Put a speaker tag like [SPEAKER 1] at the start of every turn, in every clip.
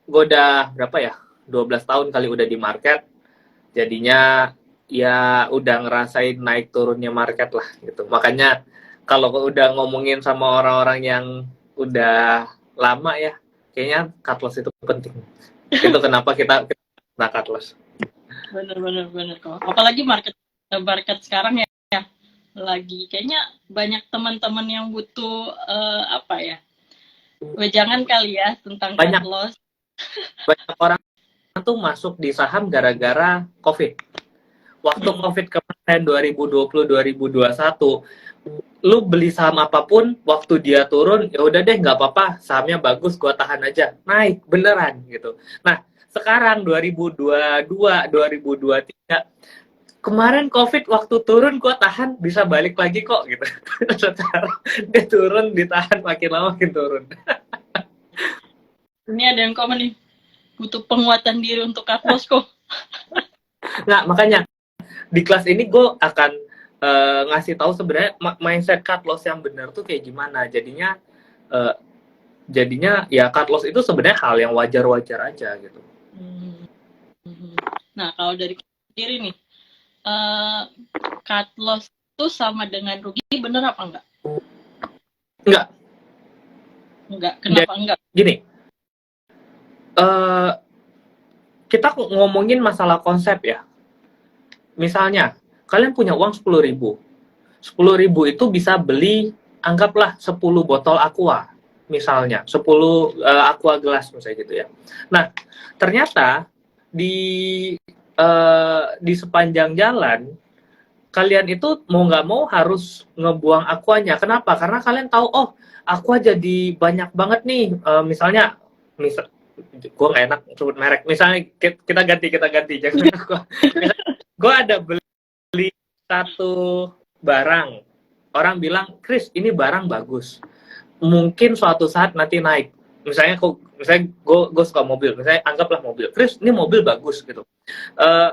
[SPEAKER 1] gue udah berapa ya, 12 tahun kali udah di market, jadinya ya udah ngerasain naik turunnya market lah gitu. Makanya kalau udah ngomongin sama orang-orang yang udah lama ya, kayaknya cut loss itu penting. Itu kenapa kita cut loss.
[SPEAKER 2] Bener kok. Apalagi market market sekarang ya, lagi kayaknya banyak teman-teman yang butuh apa ya, wejangan kali ya tentang
[SPEAKER 1] Banyak
[SPEAKER 2] cut loss.
[SPEAKER 1] orang tuh masuk di saham gara-gara COVID. Waktu COVID kemarin 2020 2021, lu beli saham apapun, waktu dia turun ya udah deh nggak apa-apa, sahamnya bagus, gua tahan aja, naik beneran gitu. Nah sekarang 2022 2023, kemarin COVID waktu turun gua tahan, bisa balik lagi kok gitu. Sekarang dia turun, ditahan, makin lama makin turun.
[SPEAKER 2] Ini ada yang komen nih, butuh penguatan diri untuk cut loss kok.
[SPEAKER 1] Nah makanya di kelas ini gue akan ngasih tahu sebenarnya mindset cut loss yang benar tuh kayak gimana. Jadinya ya cut loss itu sebenarnya hal yang wajar-wajar aja gitu.
[SPEAKER 2] Nah kalau dari sendiri nih, cut loss itu sama dengan rugi, bener apa enggak? Enggak. Kenapa enggak?
[SPEAKER 1] Gini, kita ngomongin masalah konsep ya. Misalnya kalian punya uang 10.000, 10.000 itu bisa beli, anggaplah 10 botol aqua misalnya, 10 aqua gelas misalnya gitu ya. Nah ternyata di sepanjang jalan kalian itu mau nggak mau harus ngebuang aquanya. Kenapa? Karena kalian tahu, oh aqua jadi banyak banget nih. Misalnya gue nggak enak sebut merek. Misalnya kita ganti jangan aqua. Gue ada beli satu barang, orang bilang, Chris ini barang bagus, mungkin suatu saat nanti naik. Misalnya gue suka mobil, misalnya anggaplah mobil, Chris ini mobil bagus gitu,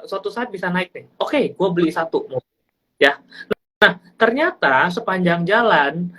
[SPEAKER 1] suatu saat bisa naik nih. Oke, gue beli satu mobil ya. Nah ternyata sepanjang jalan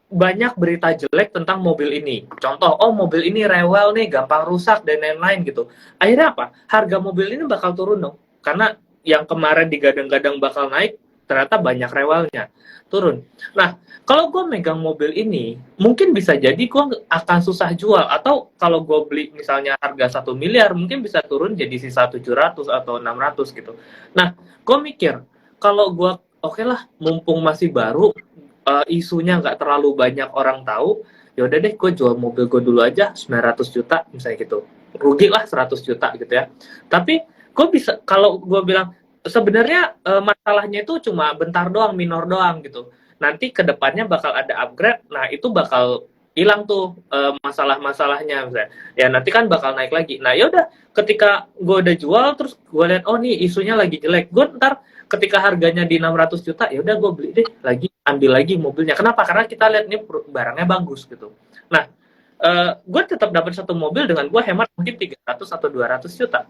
[SPEAKER 1] banyak berita jelek tentang mobil ini. Contoh, oh mobil ini rewel nih, gampang rusak dan lain-lain gitu. Akhirnya apa? Harga mobil ini bakal turun dong, karena yang kemarin digadang-gadang bakal naik, ternyata banyak rewelnya, turun. Nah, kalau gue megang mobil ini, mungkin bisa jadi gue akan susah jual. Atau kalau gue beli misalnya harga 1 miliar, mungkin bisa turun jadi sisa 700 atau 600 gitu. Nah, gue mikir, kalau gue, oke lah, mumpung masih baru, isunya nggak terlalu banyak orang tahu, ya udah deh gue jual mobil gue dulu aja 900 juta misalnya gitu. Rugi lah 100 juta gitu ya. Tapi gue bisa, kalau gue bilang sebenarnya masalahnya itu cuma bentar doang, minor doang gitu. Nanti kedepannya bakal ada upgrade, nah itu bakal hilang tuh masalah-masalahnya misalnya. Ya nanti kan bakal naik lagi. Nah yaudah, ketika gue udah jual terus gue lihat, oh nih isunya lagi jelek, gue ntar ketika harganya di 600 juta, ya udah gue beli deh lagi, ambil lagi mobilnya. Kenapa? Karena kita lihat nih barangnya bagus gitu. Nah gue tetap dapat satu mobil dengan gue hemat mungkin 300 atau 200 juta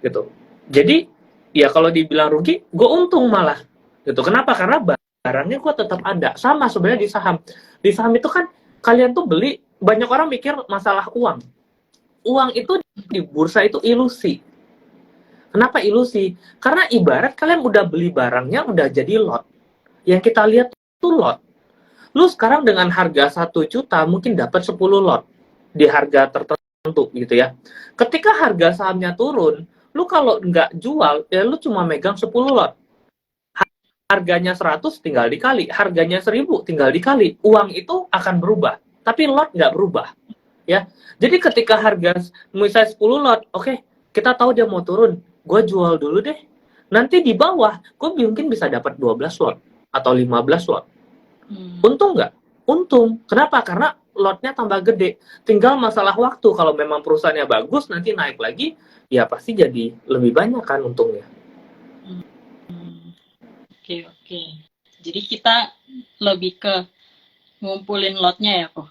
[SPEAKER 1] gitu. Jadi ya kalau dibilang rugi, gue untung malah gitu. Kenapa? Karena barangnya gue tetap ada. Sama sebenarnya di saham. Di saham itu kan kalian tuh beli, banyak orang mikir masalah uang. Uang itu di bursa itu ilusi. Kenapa ilusi? Karena ibarat kalian udah beli barangnya udah jadi lot. Yang kita lihat tuh lot. Lu sekarang dengan harga 1 juta mungkin dapat 10 lot di harga tertentu gitu ya. Ketika harga sahamnya turun, lu kalau nggak jual, ya lu cuma megang 10 lot. Harganya 100 tinggal dikali, harganya 1000 tinggal dikali. Uang itu akan berubah, tapi lot nggak berubah. Ya. Jadi ketika harga misalnya 10 lot, oke, kita tahu dia mau turun, gue jual dulu deh. Nanti di bawah, gue mungkin bisa dapat 12 lot atau 15 lot. Untung nggak? Untung. Kenapa? Karena lotnya tambah gede. Tinggal masalah waktu. Kalau memang perusahaannya bagus, nanti naik lagi, ya pasti jadi lebih banyak kan untungnya.
[SPEAKER 2] Oke. Jadi kita lebih ke ngumpulin lotnya ya kok?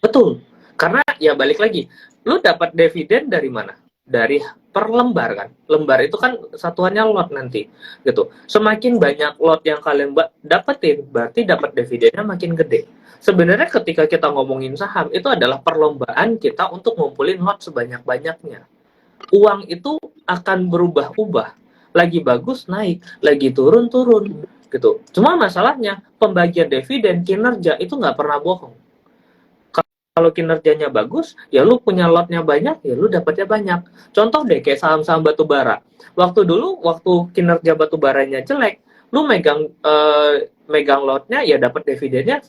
[SPEAKER 1] Betul. Karena ya balik lagi, lu dapat dividen dari mana? Dari per lembar kan. Lembar itu kan satuannya lot nanti gitu. Semakin banyak lot yang kalian dapetin, berarti dapat dividennya makin gede. Sebenarnya ketika kita ngomongin saham itu adalah perlombaan kita untuk ngumpulin lot sebanyak-banyaknya. Uang itu akan berubah-ubah. Lagi bagus naik, lagi turun gitu. Cuma masalahnya pembagian dividen kinerja itu nggak pernah bohong. Kalau kinerjanya bagus, ya lu punya lotnya banyak, ya lu dapatnya banyak. Contoh deh kayak saham-saham batu bara. Waktu dulu, waktu kinerja batu baranya jelek, lu megang lotnya, ya dapat dividennya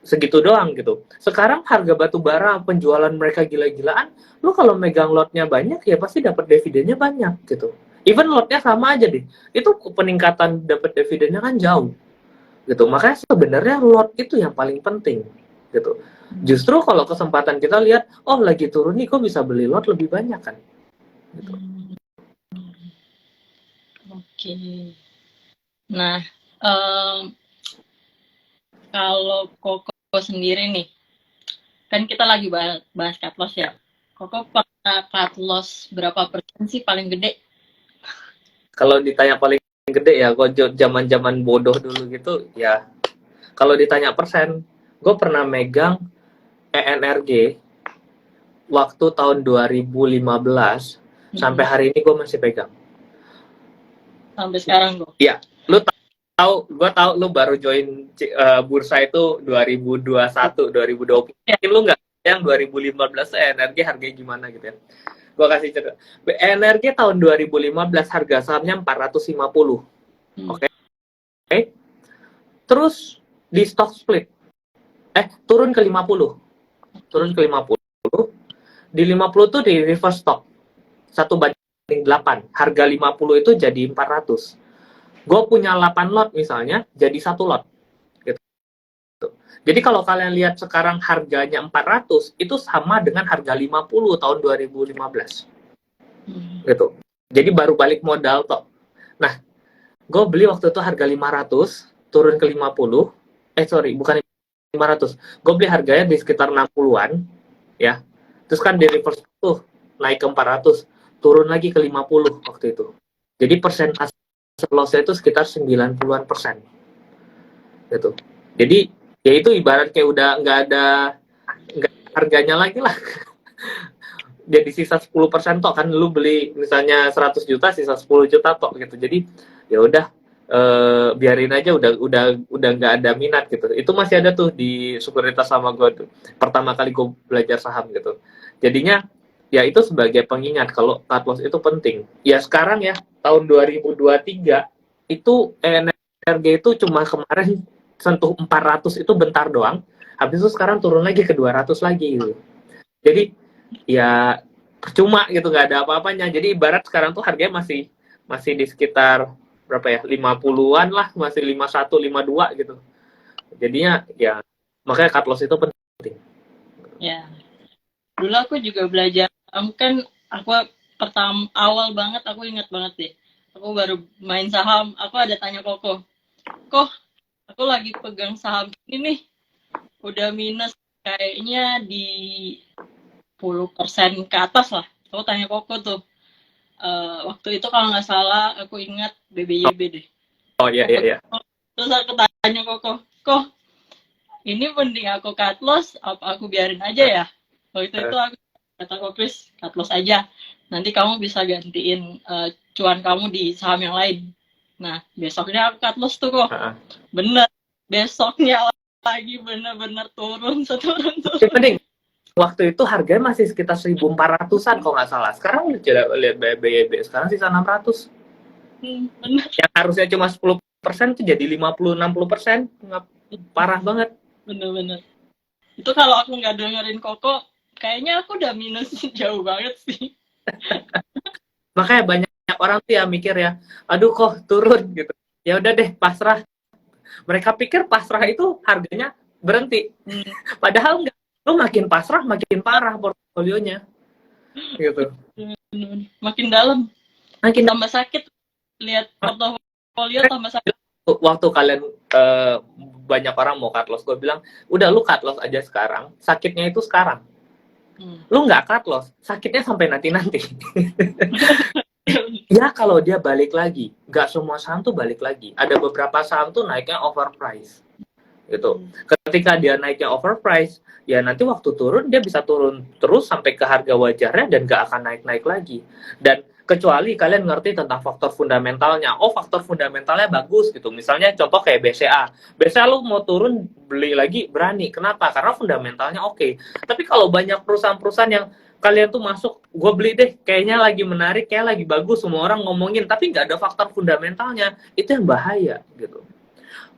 [SPEAKER 1] segitu doang gitu. Sekarang harga batu bara, penjualan mereka gila-gilaan, lu kalau megang lotnya banyak, ya pasti dapat dividennya banyak gitu. Even lotnya sama aja deh, itu peningkatan dapat dividennya kan jauh gitu. Makanya sebenarnya lot itu yang paling penting gitu. Justru kalau kesempatan kita lihat, oh lagi turun nih, kok bisa beli lot lebih banyak kan? Gitu.
[SPEAKER 2] Oke. Nah, kalau Koko sendiri nih, kan kita lagi bahas cut loss ya. Koko pernah cut loss berapa persen sih paling gede?
[SPEAKER 1] Kalau ditanya paling gede ya, gue zaman-zaman bodoh dulu gitu ya. Kalau ditanya persen, gue pernah megang ENRG waktu tahun 2015 sampai hari ini gue masih pegang.
[SPEAKER 2] Sampai sekarang gue.
[SPEAKER 1] Iya, gue tahu lu baru join bursa itu 2021, 2020. Mungkin lu nggak yang 2015 ENRG harganya gimana gitu ya. Gue kasih cerita. ENRG tahun 2015 harga sahamnya 450. Oke. Terus di stock split turun ke 50. Turun ke 50. Di 50 tuh di reverse stock. 1/8. Harga 50 itu jadi 400. Gue punya 8 lot misalnya, jadi 1 lot. Gitu. Jadi kalau kalian lihat sekarang harganya 400, itu sama dengan harga 50 tahun 2015. Gitu. Jadi baru balik modal toh. Nah, gue beli waktu itu harga 500, turun ke 50. Bukan 500. Gue beli harganya di sekitar 60-an, ya. Terus kan di reverse tuh naik ke 400, turun lagi ke 50 waktu itu. Jadi persentase loss-nya itu sekitar 90-an persen. Gitu. Jadi ya itu ibarat kayak udah nggak ada harganya lagi lah. Jadi sisa 10% tok kan, lu beli misalnya 100 juta, sisa 10 juta tok gitu. Jadi ya udah biarin aja, udah nggak ada minat gitu. Itu masih ada tuh di Sekuritas sama gue tuh. Pertama kali gue belajar saham gitu. Jadinya ya itu sebagai pengingat kalau cut loss itu penting. Ya sekarang ya tahun 2023 itu energi itu cuma kemarin sentuh 400 itu bentar doang. Habis itu sekarang turun lagi ke 200 lagi gitu. Jadi ya percuma gitu, nggak ada apa-apanya. Jadi ibarat sekarang tuh harganya masih di sekitar berapa ya, 50-an lah, masih 51, 52 gitu. Jadinya ya makanya cut loss itu penting.
[SPEAKER 2] Ya, dulu aku juga belajar, kan aku awal banget, aku ingat banget deh, aku baru main saham, aku ada tanya Koko, aku lagi pegang saham ini nih, udah minus kayaknya di 10% ke atas lah. Aku tanya Koko tuh, waktu itu kalau nggak salah aku ingat BBYB deh.
[SPEAKER 1] Oh iya.
[SPEAKER 2] Terus aku tanya Koko, ini mending aku cut loss apa aku biarin aja ya? Waktu itu aku kata Chris, cut loss aja. Nanti kamu bisa gantiin cuan kamu di saham yang lain. Nah, besoknya aku cut loss tuh kok. Bener. Besoknya lagi bener-bener turun.
[SPEAKER 1] Mending waktu itu harganya masih sekitar 1.400-an kalau nggak salah. Sekarang udah lihat BYB, sekarang sisa 600.
[SPEAKER 2] Bener.
[SPEAKER 1] Yang harusnya cuma 10% tuh jadi 50-60%. Parah banget.
[SPEAKER 2] Bener-bener. Itu kalau aku nggak dengerin Koko, kayaknya aku udah minus jauh banget sih.
[SPEAKER 1] Makanya banyak orang tuh ya mikir ya, aduh kok turun gitu. Ya udah deh, pasrah. Mereka pikir pasrah itu harganya berhenti. Padahal enggak. Lu makin pasrah, makin parah portfolionya. Gitu.
[SPEAKER 2] Makin dalam. Makin tambah sakit. Lihat portofolio tambah sakit.
[SPEAKER 1] Waktu kalian banyak orang mau cut loss, gue bilang, udah lu cut loss aja sekarang. Sakitnya itu sekarang. Lu nggak cut loss, sakitnya sampai nanti-nanti. Ya kalau dia balik lagi, nggak semua saham tuh balik lagi. Ada beberapa saham tuh naiknya overprice, gitu. Ketika dia naiknya overprice, ya nanti waktu turun dia bisa turun terus sampai ke harga wajarnya dan nggak akan naik-naik lagi. Dan kecuali kalian ngerti tentang faktor fundamentalnya, oh faktor fundamentalnya bagus gitu. Misalnya contoh kayak BCA, BCA lu mau turun beli lagi berani. Kenapa? Karena fundamentalnya oke. Tapi kalau banyak perusahaan-perusahaan yang kalian tuh masuk, gue beli deh, kayaknya lagi menarik, kayak lagi bagus, semua orang ngomongin, tapi nggak ada faktor fundamentalnya, itu yang bahaya gitu.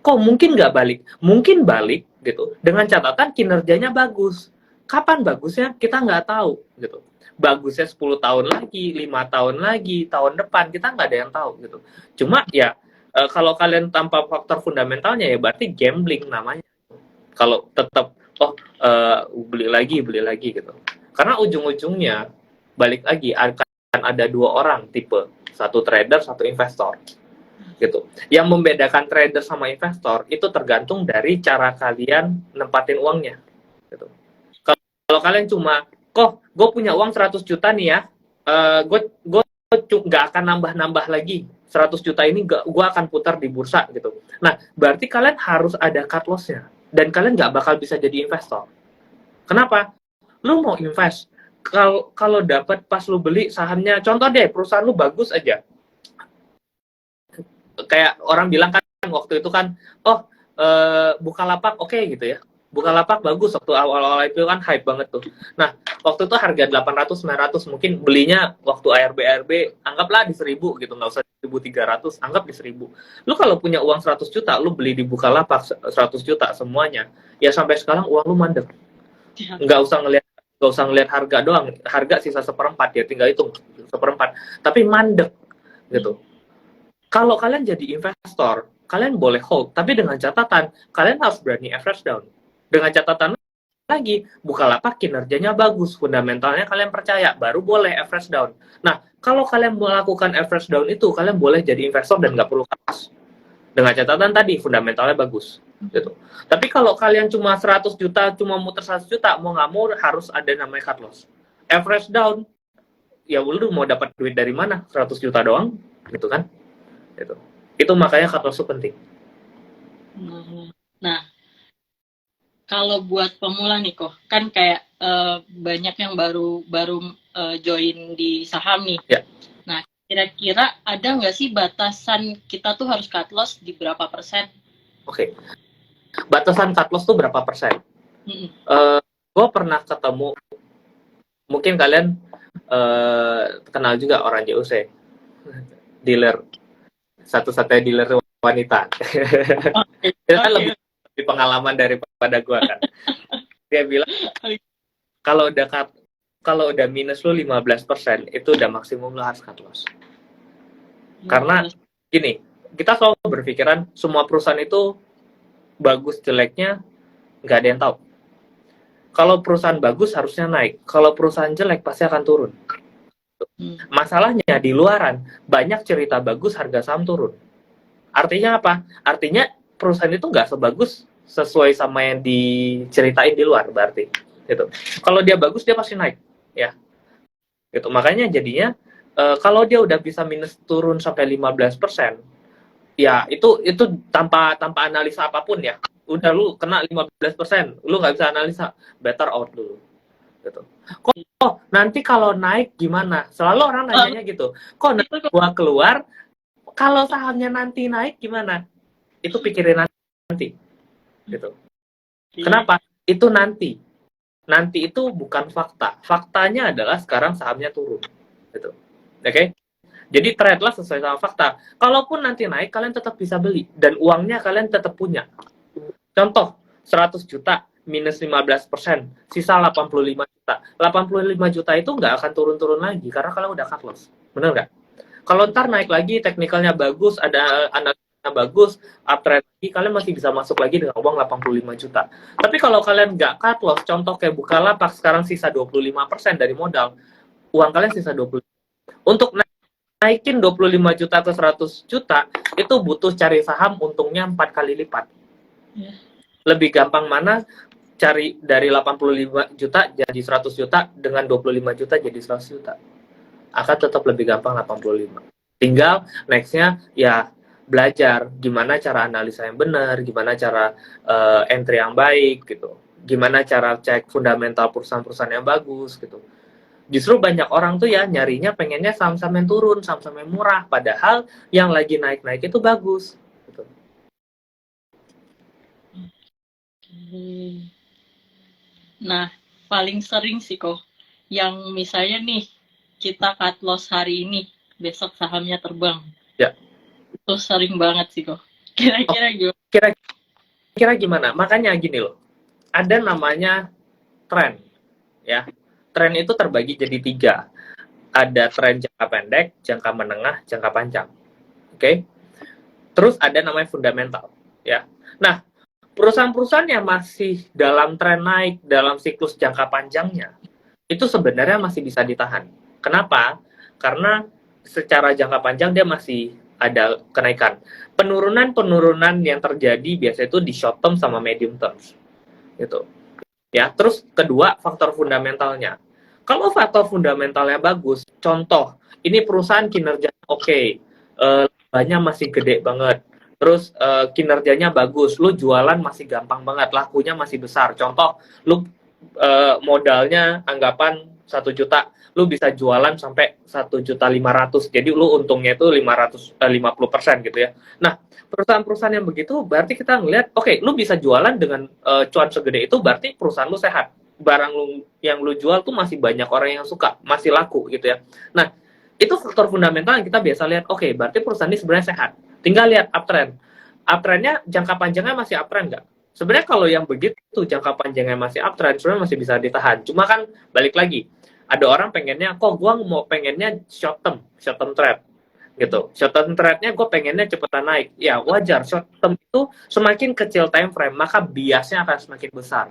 [SPEAKER 1] Kok mungkin nggak balik? Mungkin balik gitu, dengan catatan kinerjanya bagus. Kapan bagusnya? Kita nggak tahu gitu. Bagusnya 10 tahun lagi, 5 tahun lagi, tahun depan, kita nggak ada yang tahu gitu. Cuma ya, kalau kalian tanpa faktor fundamentalnya ya berarti gambling namanya. Kalau tetap, oh beli lagi gitu. Karena ujung-ujungnya balik lagi akan ada dua orang tipe, satu trader, satu investor, gitu. Yang membedakan trader sama investor itu tergantung dari cara kalian nempatin uangnya, gitu. Kalau kalian cuma, kok gue punya uang 100 juta nih ya, gue nggak akan nambah-nambah lagi 100 juta ini, gue akan putar di bursa gitu. Nah, berarti kalian harus ada cut loss-nya dan kalian nggak bakal bisa jadi investor. Kenapa? Lu mau invest, kalau dapat pas lu beli sahamnya, contoh deh perusahaan lu bagus aja, kayak orang bilang kan waktu itu kan, oh Bukalapak oke gitu ya, Bukalapak bagus waktu awal-awal itu kan hype banget tuh. Nah waktu itu harga 800 900, mungkin belinya waktu ARB anggaplah di 1000 gitu, nggak usah 1300, anggap di 1000. Lu kalau punya uang 100 juta lu beli di Bukalapak 100 juta semuanya, ya sampai sekarang uang lu mandek. Nggak usah ngelihat harga doang, harga sisa 1/4 ya, tinggal hitung 1/4, tapi mandek gitu. Kalau kalian jadi investor, kalian boleh hold, tapi dengan catatan kalian harus berani average down. Dengan catatan lagi, Bukalapak kinerjanya bagus, fundamentalnya kalian percaya, baru boleh average down. Nah, kalau kalian melakukan average down itu, kalian boleh jadi investor dan nggak perlu cut. Dengan catatan tadi, fundamentalnya bagus. Gitu. Tapi kalau kalian cuma 100 juta, cuma muter 100 juta, mau nggak mau harus ada namanya cut loss. Average down, ya lu mau dapat duit dari mana? 100 juta doang, gitu kan? Gitu. Itu makanya cut loss itu penting.
[SPEAKER 2] Nah, kalau buat pemula nih kok, kan kayak banyak yang baru join di saham nih.
[SPEAKER 1] Ya.
[SPEAKER 2] Nah, kira-kira ada nggak sih batasan kita tuh harus cut loss di berapa persen?
[SPEAKER 1] Oke. Batasan cut loss tuh berapa persen? Gue pernah ketemu, mungkin kalian kenal juga orang JUC, dealer, satu-satunya dealer wanita. Itu kan lebih pengalaman daripada gue kan. Dia bilang kalau udah minus lu 15%, itu udah maksimum lu harus cut loss. Karena gini, kita selalu berpikiran semua perusahaan itu bagus jeleknya nggak ada yang tahu. Kalau perusahaan bagus harusnya naik, kalau perusahaan jelek pasti akan turun. Masalahnya di luaran banyak cerita bagus, harga saham turun. Artinya apa? Artinya perusahaan itu nggak sebagus sesuai sama yang diceritain di luar, berarti gitu. Kalau dia bagus dia pasti naik, ya. Gitu. Makanya jadinya kalau dia udah bisa minus turun sampai 15%, ya itu tanpa analisa apapun ya. Udah lu kena 15%, lu nggak bisa analisa, better out dulu. Gitu. Kok nanti kalau naik gimana? Selalu orang nanyanya gitu. Kok nanti gua keluar, kalau sahamnya nanti naik gimana? Itu pikirin nanti. Gitu. Kenapa? Itu nanti. Nanti itu bukan fakta. Faktanya adalah sekarang sahamnya turun. Gitu. Oke? Okay? Jadi trade lah sesuai sama fakta. Kalaupun nanti naik, kalian tetap bisa beli. Dan uangnya kalian tetap punya. Contoh, 100 juta minus 15%, sisa 85 juta. 85 juta itu nggak akan turun-turun lagi, karena kalian udah cut loss. Bener nggak? Kalau ntar naik lagi, teknikalnya bagus, ada analisanya bagus, uptrend lagi, kalian masih bisa masuk lagi dengan uang 85 juta. Tapi kalau kalian nggak cut loss, contoh kayak Bukalapak, sekarang sisa 25% dari modal, uang kalian sisa 20. Untuk naikin 25 juta ke 100 juta, itu butuh cari saham untungnya 4 kali lipat. Lebih gampang mana? cari dari 85 juta jadi 100 juta, dengan 25 juta jadi 100 juta. Akan tetap lebih gampang 85. Tinggal nextnya ya belajar gimana cara analisa yang benar, gimana cara entry yang baik gitu, gimana cara cek fundamental perusahaan-perusahaan yang bagus gitu. Justru banyak orang tuh ya nyarinya pengennya saham-saham yang turun, saham-saham yang murah, padahal yang lagi naik-naik itu bagus gitu.
[SPEAKER 2] Nah, paling sering sih kok yang misalnya nih kita cut loss hari ini, besok sahamnya terbang.
[SPEAKER 1] Ya.
[SPEAKER 2] Itu sering banget sih kok. Kira-kira gimana?
[SPEAKER 1] Kira-kira gimana? Makanya gini loh, ada namanya tren, ya. Tren itu terbagi jadi 3. Ada tren jangka pendek, jangka menengah, jangka panjang. Oke? Terus ada namanya fundamental, ya. Nah, perusahaan-perusahaan yang masih dalam tren naik, dalam siklus jangka panjangnya, itu sebenarnya masih bisa ditahan. Kenapa? Karena secara jangka panjang dia masih ada kenaikan. Penurunan-penurunan yang terjadi biasanya itu di short term sama medium term. Gitu. Ya, terus kedua faktor fundamentalnya. Kalau faktor fundamentalnya bagus, contoh, ini perusahaan kinerja oke, labanya masih gede banget, terus kinerjanya bagus, lu jualan masih gampang banget, lakunya masih besar. Contoh, lu modalnya anggapan 1 juta, lu bisa jualan sampai 1.500.000, jadi lu untungnya itu 50% gitu ya. Nah, perusahaan-perusahaan yang begitu berarti kita ngelihat, oke, lu bisa jualan dengan cuan segede itu, berarti perusahaan lu sehat, barang lu yang lu jual tuh masih banyak orang yang suka, masih laku gitu ya. Nah, itu faktor fundamental yang kita biasa lihat, oke, berarti perusahaan ini sebenarnya sehat. Tinggal lihat uptrend. Uptrendnya jangka panjangnya masih uptrend nggak? Sebenarnya kalau yang begitu jangka panjangnya masih uptrend, sebenarnya masih bisa ditahan. Cuma kan balik lagi, ada orang pengennya, kok gue mau pengennya short term trade gitu. Short term trade-nya gue pengennya cepetan naik. Ya wajar, short term itu semakin kecil time frame, maka biasnya akan semakin besar.